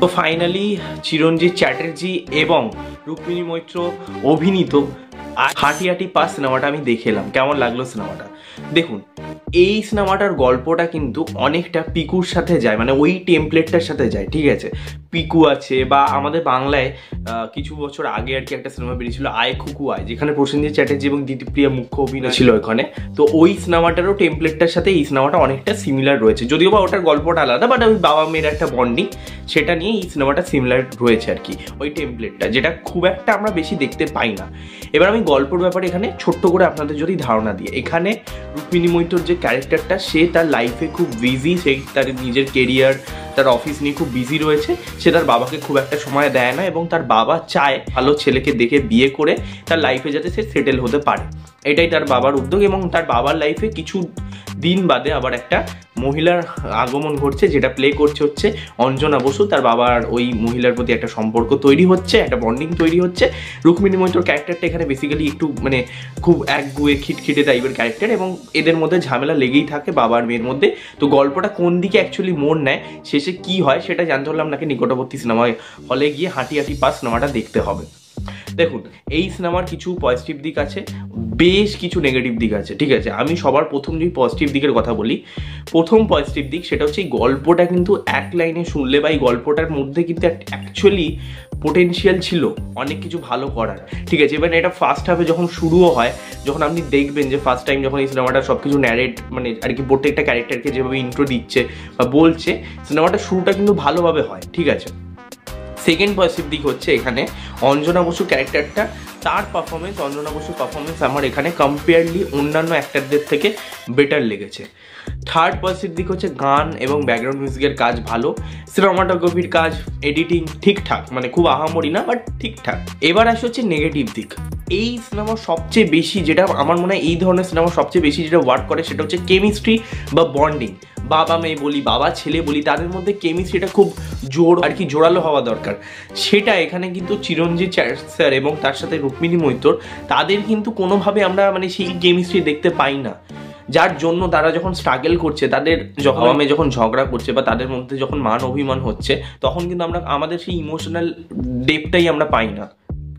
তো ফাইনালি চিরঞ্জিত চ্যাটার্জি এবং রুক্মিণী মৈত্র অভিনীত হাঁটি হাঁটি পা সিনেমাটা আমি দেখে এলাম। কেমন লাগলো সিনেমাটা? দেখুন, এই সিনেমাটার গল্পটা কিন্তু অনেকটা পিকুর সাথে যায়, মানে ওই টেমপ্লেটটার সাথে যায়। ঠিক আছে, পিকু আছে, বা আমাদের বাংলায় কিছু বছর আগে আর কি একটা সিনেমা বেরিয়েছিল আয় খুকু আয়, যেখানে প্রসেনজিৎ চ্যাটার্জি এবং দিতিপ্রিয়া মুখ্য অভিনয় ছিল ওখানে। তো ওই সিনেমাটারও টেমপ্লেটটার সাথে এই সিনেমাটা অনেকটা সিমিলার রয়েছে, যদিও বা ওটার গল্পটা আলাদা, বাট ওই বাবা মেয়ের একটা বন্ডিং, সেটা নিয়ে এই সিনেমাটা সিমিলার রয়েছে আর কি, ওই টেমপ্লেটটা, যেটা খুব একটা আমরা বেশি দেখতে পাই না। এবার আমি গল্পের ব্যাপারে এখানে ছোট্ট করে আপনাদের যদি ধারণা দিই, এখানে রুক্মিণী মৈত্রর যে ক্যারেক্টারটা, সে তার লাইফে খুব বিজি, সে তার নিজের কেরিয়ার, তার অফিস নিয়ে খুব বিজি রয়েছে। সে তার বাবাকে খুব একটা সময় দেয় না, এবং তার বাবা চায় ভালো ছেলেকে দেখে বিয়ে করে তার লাইফে যাতে সে সেটেল হতে পারে। এটাই তার বাবার উদ্যোগ, এবং তার বাবার লাইফে কিছু দিন বাদে আবার একটা মহিলার আগমন ঘটছে, যেটা প্লে করছে হচ্ছে অঞ্জনা বসু। তার বাবার ওই মহিলার প্রতি একটা সম্পর্ক তৈরি হচ্ছে, একটা বন্ডিং তৈরি হচ্ছে। রুক্মিণী মৈত্রর ক্যারেক্টারটা এখানে বেসিক্যালি একটু মানে খুব একগুয়ে খিটখিটে টাইপের ক্যারেক্টার, এবং এদের মধ্যে ঝামেলা লেগেই থাকে বাবার মেয়ের মধ্যে। তো গল্পটা কোন দিকে অ্যাকচুয়ালি মোড় নেয়, শেষে কি হয়, সেটা জানতে হলে আপনাকে নিকটবর্তী সিনেমা হলে গিয়ে হাঁটি হাঁটি পা সিনেমাটা দেখতে হবে। দেখুন, এই সিনেমার কিছু পজিটিভ দিক আছে, বেশ কিছু নেগেটিভ দিক আছে। ঠিক আছে, আমি সবার প্রথম যদি পজিটিভ দিকের কথা বলি, প্রথম পজিটিভ দিক সেটা হচ্ছে এই গল্পটা কিন্তু এক লাইনে শুনলে, বা এই গল্পটার মধ্যে কিন্তু অ্যাকচুয়ালি পোটেনশিয়াল ছিল অনেক কিছু ভালো করার। ঠিক আছে, এবার এটা ফার্স্ট হাফে যখন শুরুও হয়, যখন আপনি দেখবেন যে ফার্স্ট টাইম যখন এই সিনেমাটা সব কিছু ন্যারেট মানে আর কি প্রত্যেকটা ক্যারেক্টারকে যেভাবে ইন্ট্রো দিচ্ছে বা বলছে, সিনেমাটার শুরুটা কিন্তু ভালোভাবে হয়। ঠিক আছে, সেকেন্ড পজিটিভ দিক হচ্ছে এখানে অঞ্জনা বসু ক্যারেক্টারটা, তার পারফরমেন্স, অঞ্জনা বসুর পারফরমেন্স আমার এখানে কম্পেয়ারলি অন্যান্য অ্যাক্টারদের থেকে বেটার লেগেছে। থার্ড পজিটিভ দিক হচ্ছে গান এবং ব্যাকগ্রাউন্ড মিউজিকের কাজ ভালো, সিনেমাটোগ্রাফির কাজ, এডিটিং ঠিকঠাক, মানে খুব আহামরি না, বাট ঠিকঠাক। এবার আসে হচ্ছে নেগেটিভ দিক। এই সিনেমা সবচেয়ে বেশি, যেটা আমার মনে হয় এই ধরনের সিনেমা সবচেয়ে বেশি যেটা ওয়ার্ক করে, সেটা হচ্ছে কেমিস্ট্রি বা বন্ডিং। বাবা মেয়ে বলি, বাবা ছেলে বলি, তাদের মধ্যে কেমিস্ট্রিটা খুব আর কি জোরালো হওয়া দরকার। সেটা এখানে কিন্তু চিরঞ্জিত স্যার এবং তার সাথে রুক্মিণী মৈত্র, তাদের কিন্তু কোনোভাবে আমরা মানে সেই কেমিস্ট্রি দেখতে পাই না, যার জন্য তারা যখন স্ট্রাগল করছে, তাদের যখন ঝগড়া করছে, বা তাদের মধ্যে যখন মান অভিমান হচ্ছে, তখন কিন্তু আমরা আমাদের সেই ইমোশনাল ডেপটাই আমরা পাই না।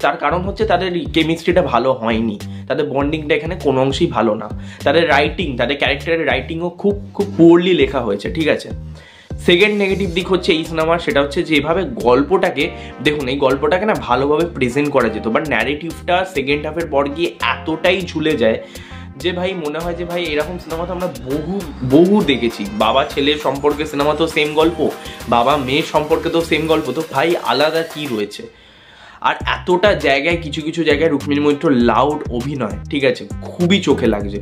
তার কারণ হচ্ছে তাদের কেমিস্ট্রিটা ভালো হয়নি, তাদের বন্ডিংটা এখানে কোনো অংশেই ভালো না। তাদের রাইটিং, তাদের ক্যারেক্টারের রাইটিংও খুব খুব পুয়ারলি লেখা হয়েছে। ঠিক আছে, সেকেন্ড নেগেটিভ দিক হচ্ছে এই সিনেমার, সেটা হচ্ছে যেভাবে গল্পটাকে, দেখুন এই গল্পটাকে না ভালোভাবে প্রেজেন্ট করা যেত, বাট ন্যারেটিভটা সেকেন্ড হাফের পর গিয়ে এতটাই ঝুলে যায় যে ভাই মনে হয় যে ভাই এরকম সিনেমা তো আমরা বহু দেখেছি। বাবা ছেলের সম্পর্কে সিনেমা তো সেম গল্প, বাবা মেয়ের সম্পর্কে তো সেম গল্প, তো ভাই আলাদা কি রয়েছে? আর এতটা জায়গায় কিছু কিছু জায়গায় রুক্মিণী মৈত্র লাউড অভিনয়, ঠিক আছে, খুবই চোখে লাগছে,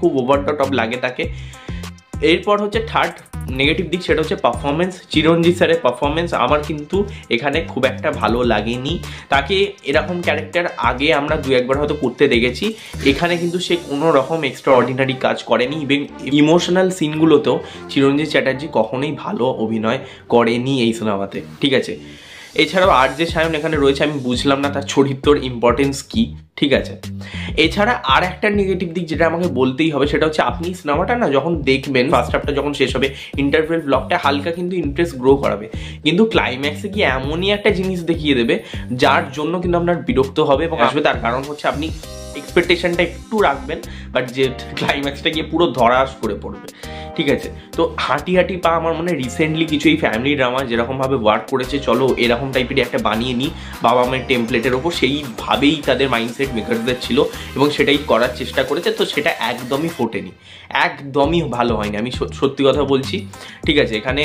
খুব ওভার দ্য টপ লাগে তাকে। এরপর হচ্ছে থার্ড নেগেটিভ দিক, সেটা হচ্ছে পারফরমেন্স। চিরঞ্জিত স্যারের পারফরমেন্স আমার কিন্তু এখানে খুব একটা ভালো লাগেনি। তাকে এরকম ক্যারেক্টার আগে আমরা দু একবার হয়তো করতে দেখেছি, এখানে কিন্তু সে কোনো রকম এক্সট্রা অর্ডিনারি কাজ করেনি। ইভেন ইমোশনাল সিনগুলোতেও চিরঞ্জিত চ্যাটার্জি কখনোই ভালো অভিনয় করেনি এই সিনেমাতে। ঠিক আছে, এছাড়াও আর যে সায়ন এখানে রয়েছে, আমি বুঝলাম না তার চরিত্রর ইম্পর্টেন্স কি। ঠিক আছে, এছাড়া আর একটা নেগেটিভ দিক যেটা আমাকে বলতেই হবে, সেটা হচ্ছে আপনি সিনেমাটা না যখন দেখবেন, ফার্স্ট হাফটা যখন শেষ হবে, ইন্টারভেল ব্লকটা হালকা কিন্তু ইন্টারেস্ট গ্রো করাবে, কিন্তু ক্লাইম্যাক্সে গিয়ে এমনই একটা জিনিস দেখিয়ে দেবে যার জন্য কিন্তু আপনার বিরক্ত হবে এবং আসবে। তার কারণ হচ্ছে আপনি এক্সপেকটেশনটা একটু রাখবেন, বাট যে ক্লাইম্যাক্সটা গিয়ে পুরো ধরাস করে পড়বে। ঠিক আছে, তো হাঁটি হাঁটি পা আমার মনে রিসেন্টলি কিছু এই ফ্যামিলি ড্রামা যেরকমভাবে ওয়ার্ক করেছে, চলো এরকম টাইপেরই একটা বানিয়ে নিই বাবা মায়ের টেমপ্লেটের ওপর, সেইভাবেই তাদের মাইন্ডসেট মেকারদের ছিল এবং সেটাই করার চেষ্টা করেছে। তো সেটা একদমই ফোটেনি, একদমই ভালো হয়নি, আমি সত্যি কথা বলছি। ঠিক আছে, এখানে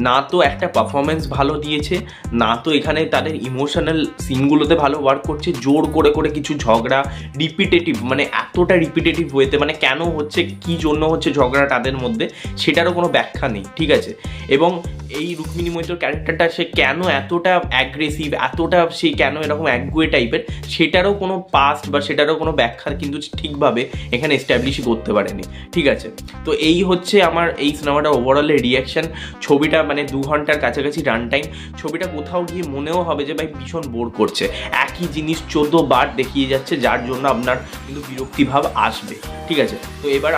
না তো একটা পারফরমেন্স ভালো দিয়েছে, না তো এখানে তাদের ইমোশনাল সিনগুলোতে ভালো ওয়ার্ক করছে। জোর করে করে কিছু ঝগড়া, রিপিটেটিভ, মানে এতটা রিপিটেটিভ ওয়েতে, মানে কেন হচ্ছে, কি জন্য হচ্ছে ঝগড়া তাদের মধ্যে, সেটারও কোনো ব্যাখ্যা নেই। ঠিক আছে, এবং এই রুক্মিণী মৈত্র ক্যারেক্টারটা সে কেন এতটা অ্যাগ্রেসিভ, এতটা সে কেন এরকম একগুয়ে টাইপের, সেটারও কোনো পাস্ট বা সেটারও কোনো ব্যাখ্যা কিন্তু ঠিকভাবে এখানে এস্টাবলিশই করতে পারেনি। ঠিক আছে, তো এই হচ্ছে আমার এই সিনেমাটা ওভারঅলের রিয়াকশন। ছবিটা মানে 2 ঘন্টার কাছাকাছি রান টাইম, ছবিটা কোথাও গিয়ে মনেও হবে যে ভাই ভীষণ বোর করছে, একই জিনিস 14 বার দেখিয়ে যাচ্ছে, যার জন্য আপনার কিন্তু বিরক্তি ভাব আসবে, ঠিক আছে। তো এবার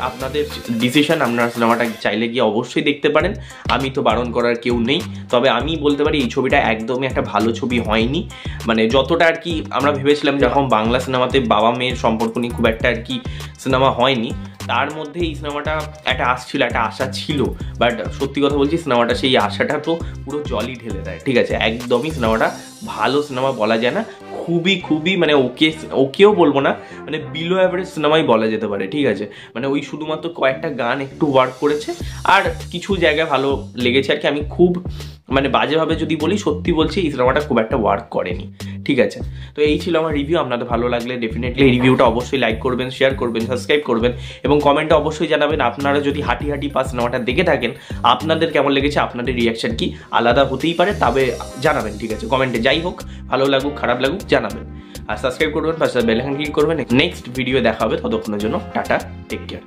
আপনাদের ডিসিশন, আপনারা সিনেমাটা চাইলে গিয়ে অবশ্যই দেখতে পারেন, আমি তো বারণ করার কেউ নেই। তবে আমি বলতে পারি এই ছবিটা একদমই একটা ভালো ছবি হয়নি, মানে যতটা আর কি আমরা ভেবেছিলাম, যখন বাংলা সিনেমাতে বাবা মেয়ের সম্পর্ক নিয়ে খুব একটা আর কি সিনেমা হয়নি, তার মধ্যে এই সিনেমাটা একটা আসছিল, একটা আশা ছিল। বাট সত্যি কথা বলছি, সিনেমাটা সেই আশাটা তো পুরো জলই ঢেলে দেয়, ঠিক আছে। একদমই সিনেমাটা ভালো সিনেমা বলা যায় না, খুবই মানে ওকেও বলবো না, মানে বিলো অ্যাভারেজ সিনেমাই বলা যেতে পারে, ঠিক আছে। মানে ওই শুধুমাত্র কয়েকটা গান একটু ওয়ার্ক করেছে, আর কিছু জায়গায় ভালো লেগেছে আর কি। আমি খুব মানে বাজেভাবে যদি বলি, সত্যি বলছি এই সিনেমাটা খুব একটা ওয়ার্ক করেনি, ঠিক আছে। তো এই ছিল আমার রিভিউ। আপনাদের ভালো লাগলে ডেফিনেটলি এই রিভিউটা অবশ্যই লাইক করবেন, শেয়ার করবেন, সাবস্ক্রাইব করবেন এবং কমেন্টে অবশ্যই জানাবেন আপনারা যদি হাঁটি পাস সিনেমাটা দেখে থাকেন, আপনাদের কেমন লেগেছে, আপনাদের রিয়াকশন কি আলাদা হতেই পারে, তবে জানাবেন, ঠিক আছে, কমেন্টে। যাই হোক, ভালো লাগুক খারাপ লাগুক জানাবেন, আর সাবস্ক্রাইব করবেন, পাশে বেল আইকন ক্লিক করবেন। নেক্সট ভিডিও দেখা হবে, ততক্ষণের জন্য টাটা, টেক কেয়ার।